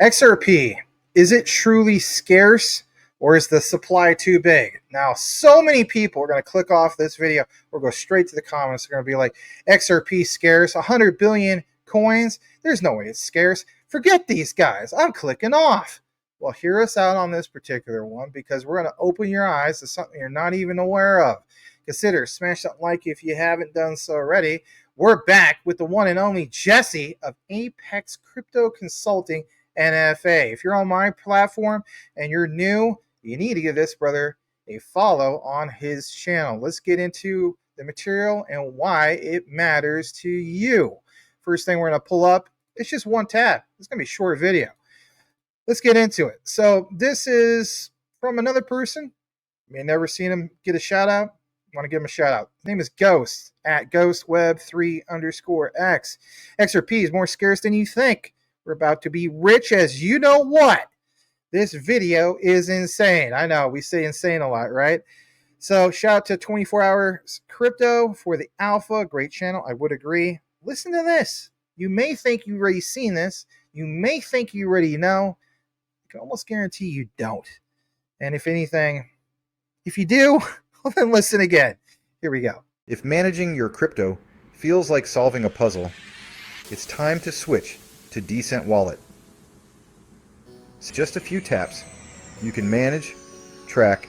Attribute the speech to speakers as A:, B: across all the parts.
A: XRP, is it truly scarce or is the supply too big? Now, so many people are going to click off this video or go straight to the comments. They're going to be like, XRP scarce, 100 billion coins. There's no way it's scarce. Forget these guys. I'm clicking off. Well, hear us out on this particular one because we're going to open your eyes to something you're not even aware of. Consider smash that like if you haven't done so already. We're back with the one and only Jesse of Apex Crypto Consulting NFA. If you're on my platform and you're new, you need to give this brother a follow on his channel. Let's get into the material and why it matters to you. First thing we're going to pull up, it's just one tab. It's going to be a short video. Let's get into it. So this is from another person. You may have never seen him get a shout out. I want to give him a shout out. His name is Ghost at GhostWeb3_X. XRP is more scarce than you think. We're about to be rich as you know what. This video is insane. I know we say insane a lot, right? So shout out to 24 Hours Crypto for the alpha. Great channel. I would agree. Listen to this. You may think you've already seen this. You may think you already know. I can almost guarantee you don't. And if anything, if you do, well, then listen again. Here we go.
B: If managing your crypto feels like solving a puzzle, it's time to switch to Decent Wallet. It's just a few taps. You can manage, track,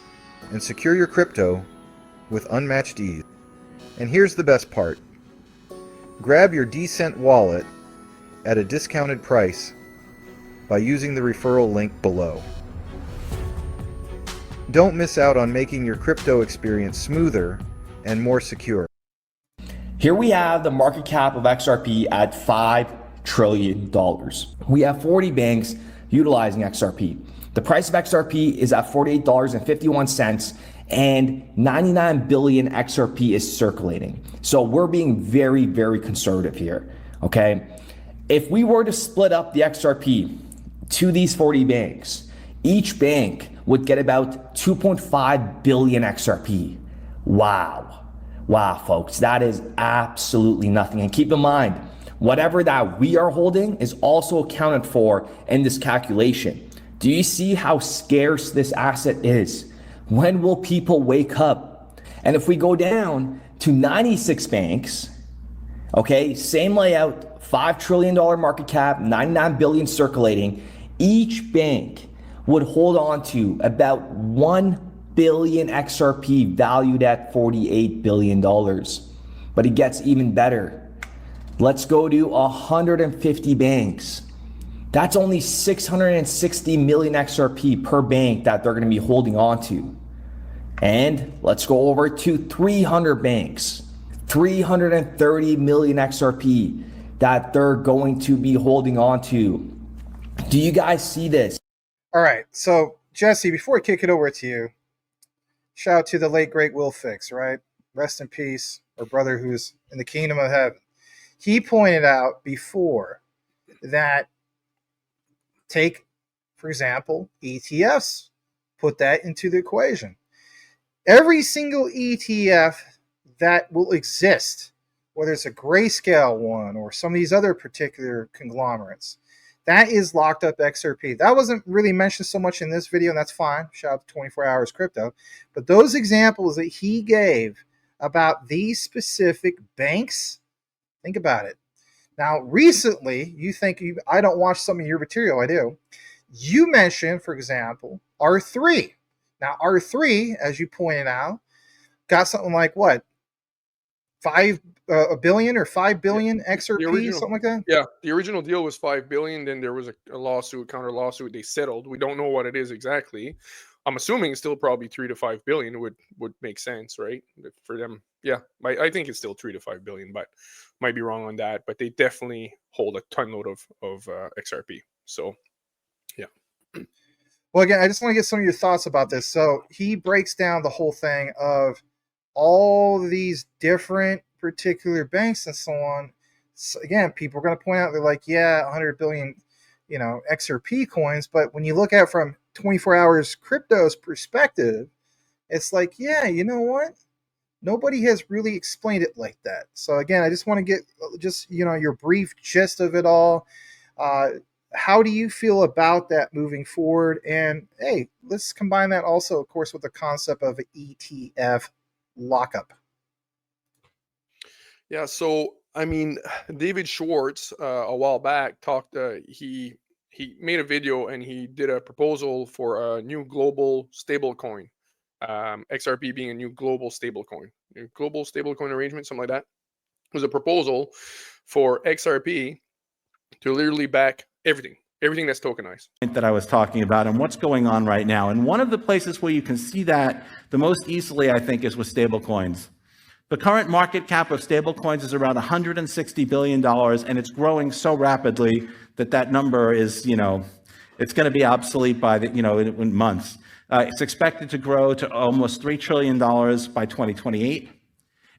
B: and secure your crypto with unmatched ease. And here's the best part. Grab your Decent Wallet at a discounted price by using the referral link below. Don't miss out on making your crypto experience smoother and more secure.
C: Here we have the market cap of XRP at $5 trillion. We have 40 banks utilizing XRP. The price of XRP is at $48.51 and 99 billion XRP is circulating. So we're being very, very conservative here, okay? If we were to split up the XRP to these 40 banks, each bank would get about 2.5 billion XRP. Wow. Wow, folks, that is absolutely nothing. And keep in mind, whatever that we are holding is also accounted for in this calculation. Do you see how scarce this asset is? When will people wake up? And if we go down to 96 banks, okay, same layout, $5 trillion market cap, 99 billion circulating, each bank would hold on to about 1 billion XRP valued at $48 billion. But it gets even better. Let's go to 150 banks. That's only 660 million XRP per bank that they're going to be holding on to. And let's go over to 300 banks, 330 million XRP that they're going to be holding on to. Do you guys see this?
A: All right. So, Jesse, before I kick it over to you, shout out to the late, great Will Fix, right? Rest in peace, our brother who's in the kingdom of heaven. He pointed out before that take, for example, ETFs, put that into the equation. Every single ETF that will exist, whether it's a grayscale one or some of these other particular conglomerates, that is locked up XRP. That wasn't really mentioned so much in this video, and that's fine. Shout out to 24 Hours Crypto. But those examples that he gave about these specific banks, think about it. Now, recently, I don't watch some of your material. I do. You mentioned, for example, R3. Now, R3, as you pointed out, got something like what? A billion or 5 billion XRP, something like that?
D: Yeah, the original deal was 5 billion. Then there was a lawsuit, counter lawsuit. They settled. We don't know what it is exactly. I'm assuming it's still probably 3 to 5 billion would make sense, right? For them. Yeah, I think it's still 3 to 5 billion, but might be wrong on that. But they definitely hold a ton load of XRP. So, yeah.
A: Well, again, I just want to get some of your thoughts about this. So he breaks down the whole thing of all these different particular banks and so on. So again, people are going to point out, they're like, yeah, 100 billion, XRP coins. But when you look at it from 24 Hours Crypto's perspective, it's like, yeah, you know what? Nobody has really explained it like that. So again, I just want to get your brief gist of it all. how do you feel about that moving forward? And hey, let's combine that also, of course, with the concept of ETF lockup.
D: Yeah, so I mean, David Schwartz a while back talked. He made a video and he did a proposal for a new global stable coin, XRP being a new global stable coin, global stable coin arrangement, something like that. It was a proposal for XRP to literally back everything that's tokenized.
E: That I was talking about and what's going on right now. And one of the places where you can see that the most easily, I think, is with stablecoins. The current market cap of stablecoins is around $160 billion, and it's growing so rapidly that that number is, it's going to be obsolete by in months. It's expected to grow to almost $3 trillion by 2028.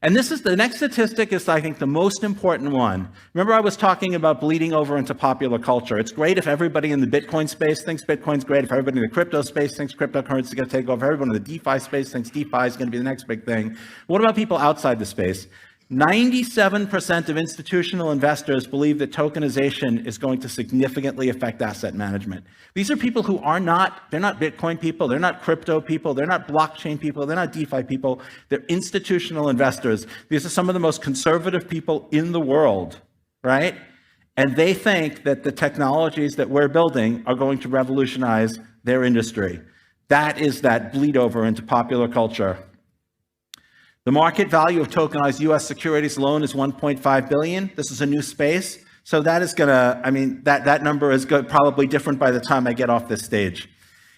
E: And this is the next statistic is, I think, the most important one. Remember, I was talking about bleeding over into popular culture. It's great if everybody in the Bitcoin space thinks Bitcoin's great, if everybody in the crypto space thinks cryptocurrency is going to take over, everyone in the DeFi space thinks DeFi is going to be the next big thing. What about people outside the space? 97% of institutional investors believe that tokenization is going to significantly affect asset management. These are people who they're not Bitcoin people, they're not crypto people, they're not blockchain people, they're not DeFi people, they're institutional investors. These are some of the most conservative people in the world, right? And they think that the technologies that we're building are going to revolutionize their industry. That is that bleed over into popular culture. The market value of tokenized U.S. securities alone is $1.5 billion. This is a new space. So that is that number is probably different by the time I get off this stage.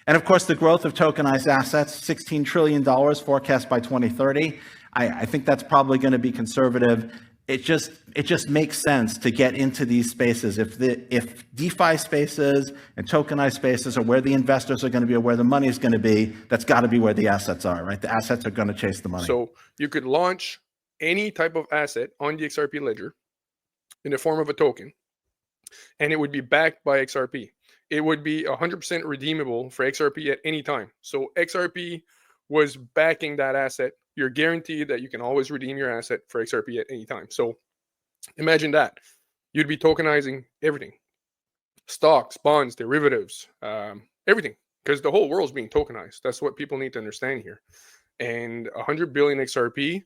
E: And of course, the growth of tokenized assets, $16 trillion forecast by 2030. I think that's probably going to be conservative. It just makes sense to get into these spaces. If DeFi spaces and tokenized spaces are where the investors are going to be or where the money is going to be, that's got to be where the assets are, right? The assets are going to chase the money.
D: So you could launch any type of asset on the XRP ledger in the form of a token, and it would be backed by XRP. It would be 100% redeemable for XRP at any time. So XRP was backing that asset. You're guaranteed that you can always redeem your asset for XRP at any time. So imagine that. You'd be tokenizing everything. Stocks, bonds, derivatives, everything. Because the whole world's being tokenized. That's what people need to understand here. And 100 billion XRP,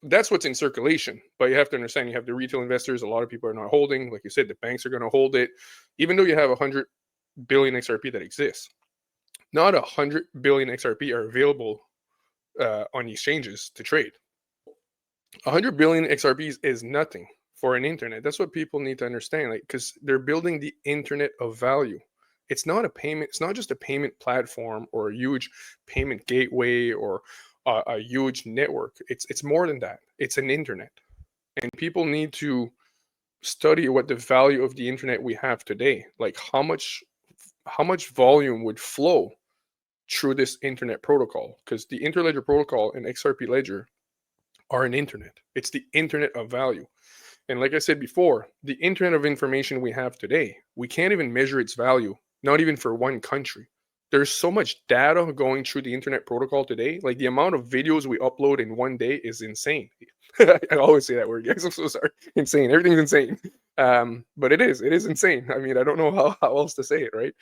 D: that's what's in circulation. But you have to understand, you have the retail investors. A lot of people are not holding. Like you said, the banks are going to hold it. Even though you have 100 billion XRP that exists, not 100 billion XRP are available on exchanges to trade. 100 billion XRPs is nothing for an internet. That's what people need to understand, like, because they're building the internet of value. It's not a payment. It's not just a payment platform or a huge payment gateway or a huge network. It's more than that. It's an internet, and people need to study what the value of the internet we have today. Like how much volume would flow through this internet protocol, because the interledger protocol and XRP ledger are an internet. It's the internet of value. And like I said before, the internet of information we have today, we can't even measure its value, not even for one country. There's so much data going through the internet protocol today. Like the amount of videos we upload in one day is insane. I always say that word, guys. I'm so sorry. Insane. Everything's insane. But it is insane. I mean, I don't know how else to say it, right?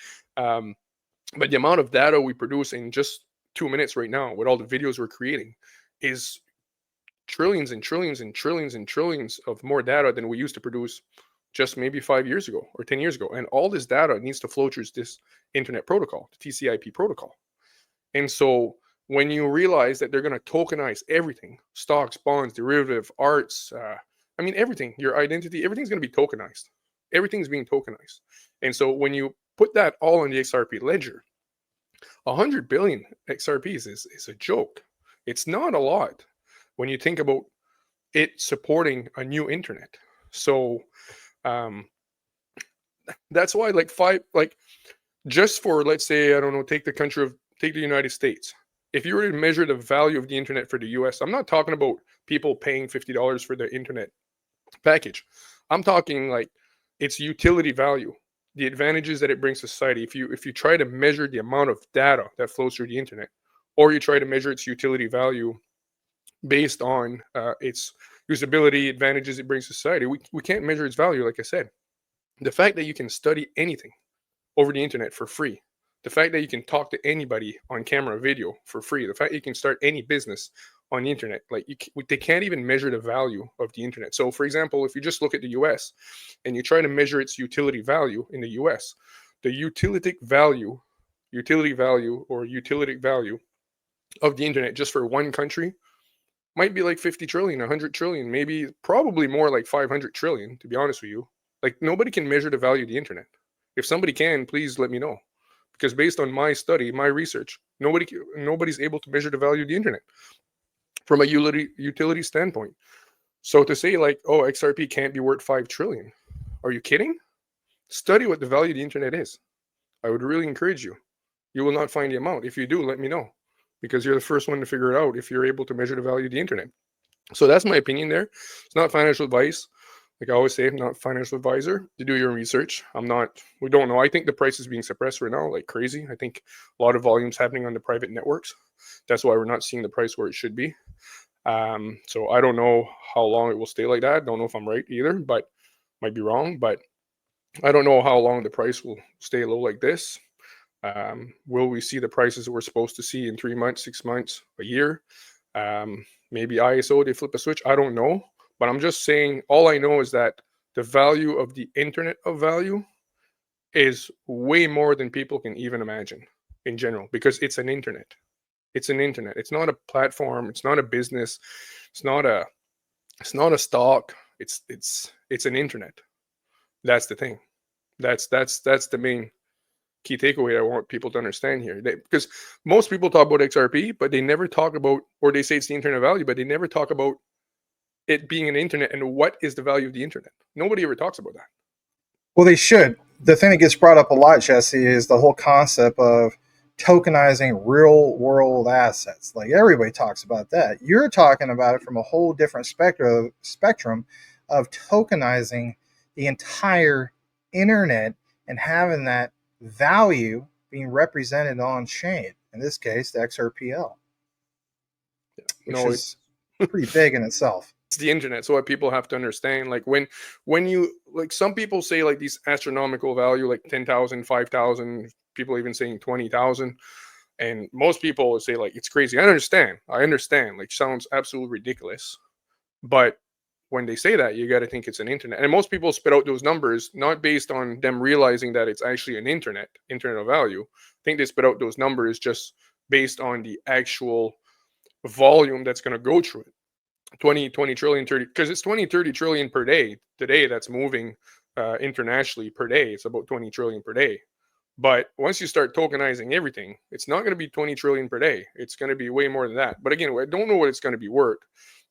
D: But the amount of data we produce in just 2 minutes right now with all the videos we're creating is trillions and trillions and trillions and trillions of more data than we used to produce just maybe 5 years ago or 10 years ago. And all this data needs to flow through this internet protocol, the TCP protocol. And so when you realize that they're going to tokenize everything, stocks, bonds, derivative, arts, everything, your identity, everything's going to be tokenized. Everything's being tokenized. And so when you put that all on the XRP ledger, 100 billion XRPs is a joke. It's not a lot when you think about it supporting a new internet. So that's why just for, let's say, I don't know, take the United States. If you were to measure the value of the internet for the US, I'm not talking about people paying $50 for the internet package. I'm talking like its utility value, the advantages that it brings to society. If you try to measure the amount of data that flows through the internet, or you try to measure its utility value based on its usability, advantages it brings to society, we can't measure its value. Like I said, the fact that you can study anything over the internet for free. The fact that you can talk to anybody on camera or video for free. The fact that you can start any business on the internet. Like they can't even measure the value of the internet. So for example, if you just look at the US and you try to measure its utility value in the US, the utility value of the internet just for one country might be like 50 trillion, 100 trillion, maybe probably more like 500 trillion, to be honest with you. Like nobody can measure the value of the internet. If somebody can, please let me know. Because based on my study, my research, nobody's able to measure the value of the internet from a utility standpoint. So to say like, oh, XRP can't be worth 5 trillion. Are you kidding? Study what the value of the internet is. I would really encourage you. You will not find the amount. If you do, let me know, because you're the first one to figure it out if you're able to measure the value of the internet. So that's my opinion there. It's not financial advice. Like I always say, I'm not a financial advisor. You do your research. We don't know. I think the price is being suppressed right now like crazy. I think a lot of volume's happening on the private networks. That's why we're not seeing the price where it should be. So I don't know how long it will stay like that. Don't know if I'm right either, but might be wrong. But I don't know how long the price will stay low like this. Will we see the prices that we're supposed to see in 3 months, 6 months, a year? Maybe ISO, they flip a switch. I don't know. But I'm just saying, all I know is that the value of the internet of value is way more than people can even imagine in general, because it's an internet. It's an internet. It's not a platform. It's not a business. It's not a stock. It's an internet. That's the thing. That's the main key takeaway I want people to understand here. Because most people talk about XRP, but they never talk about, or they say it's the internet of value, but they never talk about it being an internet and what is the value of the internet. Nobody ever talks about that.
A: Well, they should. The thing that gets brought up a lot, Jesse, is the whole concept of tokenizing real world assets. Like everybody talks about that. You're talking about it from a whole different spectrum of tokenizing the entire internet and having that value being represented on chain. In this case, the XRPL, which is pretty big in itself.
D: It's the internet. So what people have to understand, like when you, like some people say like these astronomical value, like 10,000, 5,000, people even saying 20,000. And most people say like, it's crazy. I understand. Like sounds absolutely ridiculous. But when they say that, you got to think it's an internet. And most people spit out those numbers, not based on them realizing that it's actually an internet of value. I think they spit out those numbers just based on the actual volume that's going to go through it. 20 trillion, 30, because it's 20-30 trillion per day today that's moving internationally per day. It's about 20 trillion per day. But once you start tokenizing everything, it's not going to be 20 trillion per day. It's going to be way more than that. But again, I don't know what it's going to be worth.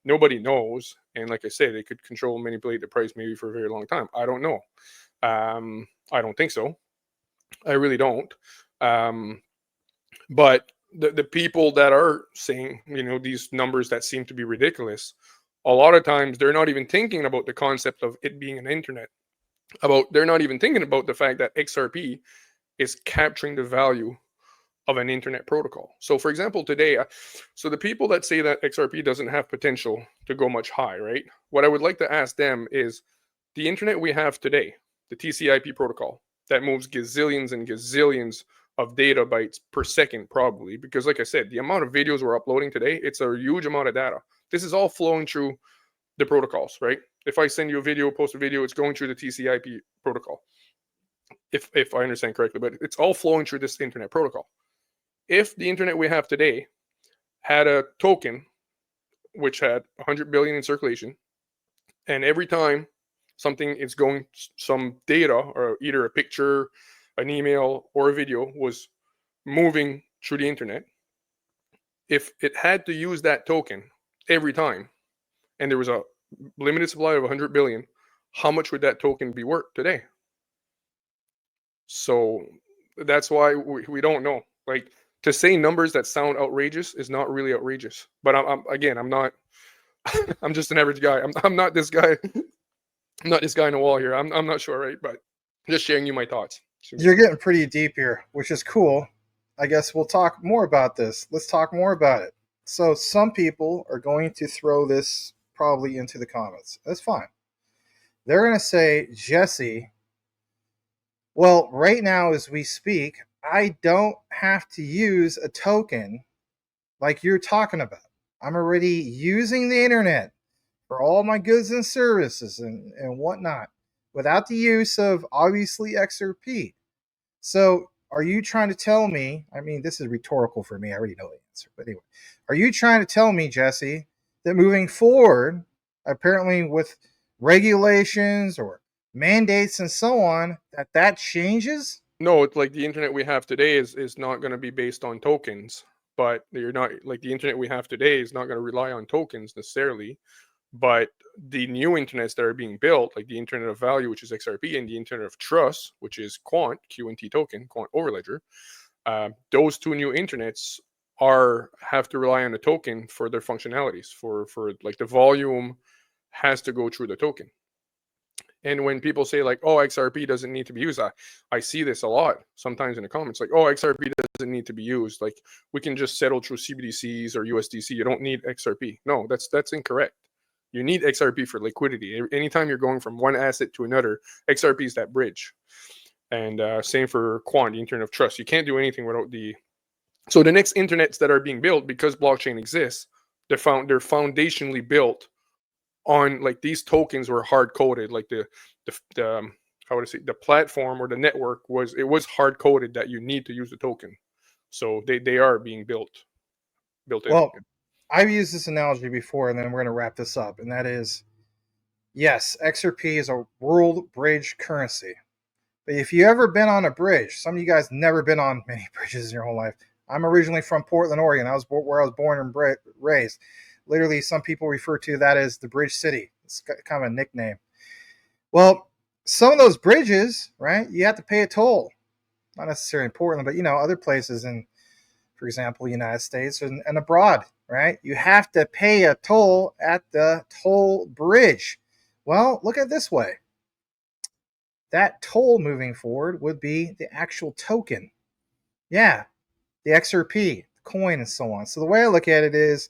D: Nobody knows. And like I said, they could control and manipulate the price maybe for a very long time. I don't know. I don't think so. I really don't. But the people that are saying, these numbers that seem to be ridiculous, a lot of times they're not even thinking about the concept of it being an internet. They're not even thinking about the fact that XRP is capturing the value of an internet protocol. So for example, today, so the people that say that XRP doesn't have potential to go much high, right? What I would like to ask them is the internet we have today, the TCP protocol that moves gazillions and gazillions of data bytes per second, probably, because like I said, the amount of videos we're uploading today, it's a huge amount of data. This is all flowing through the protocols, right? If I send you a video, post a video, it's going through the TCP protocol, if I understand correctly, but it's all flowing through this internet protocol. If the internet we have today had a token which had 100 billion in circulation, and every time something is going, some data or either a picture, an email, or a video was moving through the internet, if it had to use that token every time, and there was a limited supply of 100 billion, how much would that token be worth today? So that's why we don't know. Like, to say numbers that sound outrageous is not really outrageous. But I'm not. I'm just an average guy. I'm not this guy. I'm not this guy on the wall here. I'm not sure, right? But just sharing you my thoughts.
A: You're getting pretty deep here, which is cool. I guess we'll talk more about this. Let's talk more about it. So some people are going to throw this probably into the comments. That's fine. They're going to say, Jesse, Well, right now as we speak, I don't have to use a token like you're talking about. I'm already using the internet for all my goods and services and whatnot without the use of obviously XRP. So, are you trying to tell me? I mean, this is rhetorical for me. I already know the answer. But anyway, are you trying to tell me, Jesse, that moving forward, apparently with regulations or mandates and so on, that changes?
D: No, it's like the internet we have today is not going to be based on tokens, but you're not like the internet we have today is not going to rely on tokens necessarily. But the new internets that are being built, like the Internet of Value, which is XRP, and the Internet of Trust, which is Quant QNT token, Quant Overledger, those two new internets have to rely on the token for their functionalities. For like the volume has to go through the token. And when people say like, "Oh, XRP doesn't need to be used," I see this a lot sometimes in the comments, like, "Oh, XRP doesn't need to be used. Like, we can just settle through CBDCs or USDC. You don't need XRP." No, that's incorrect. You need XRP for liquidity. Anytime you're going from one asset to another, XRP is that bridge. And same for Quant, the Internet of Trust. You can't do anything without the. So the next internets that are being built, because blockchain exists, they're foundationally built on like these tokens were hard coded. Like the how would I say, the platform or the network was hard coded that you need to use the token. So they are being built in.
A: Well, I've used this analogy before, and then we're going to wrap this up. And that is, yes, XRP is a world bridge currency. But if you ever been on a bridge, some of you guys never been on many bridges in your whole life. I'm originally from Portland, Oregon. I was where I was born and raised. Literally, some people refer to that as the Bridge City. It's kind of a nickname. Well, some of those bridges, right? You have to pay a toll. Not necessarily in Portland, but other places in, for example, the United States and abroad, right? You have to pay a toll at the toll bridge. Well, look at it this way. That toll moving forward would be the actual token. Yeah, the XRP, the coin, and so on. So the way I look at it is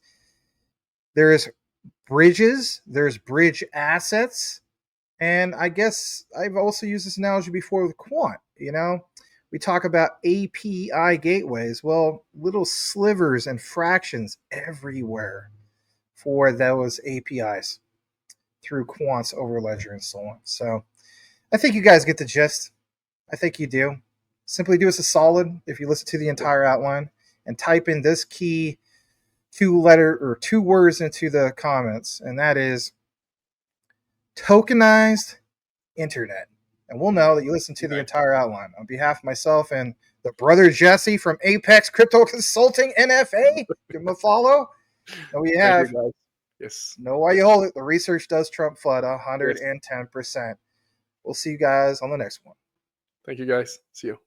A: there's bridges, there's bridge assets, and I guess I've also used this analogy before with Quant. We talk about API gateways. Well, little slivers and fractions everywhere for those APIs through Quant's Overledger and so on. So I think you guys get the gist. I think you do. Simply do us a solid if you listen to the entire outline and type in this key two words into the comments, and that is tokenized internet. And we'll know that you listened to the entire outline. On behalf of myself and the brother Jesse from Apex Crypto Consulting NFA, give him a follow. And we have,
D: Thank you, guys. Yes.
A: Know why you hold it. The research does trump FUD 110%. We'll see you guys on the next one.
D: Thank you, guys. See you.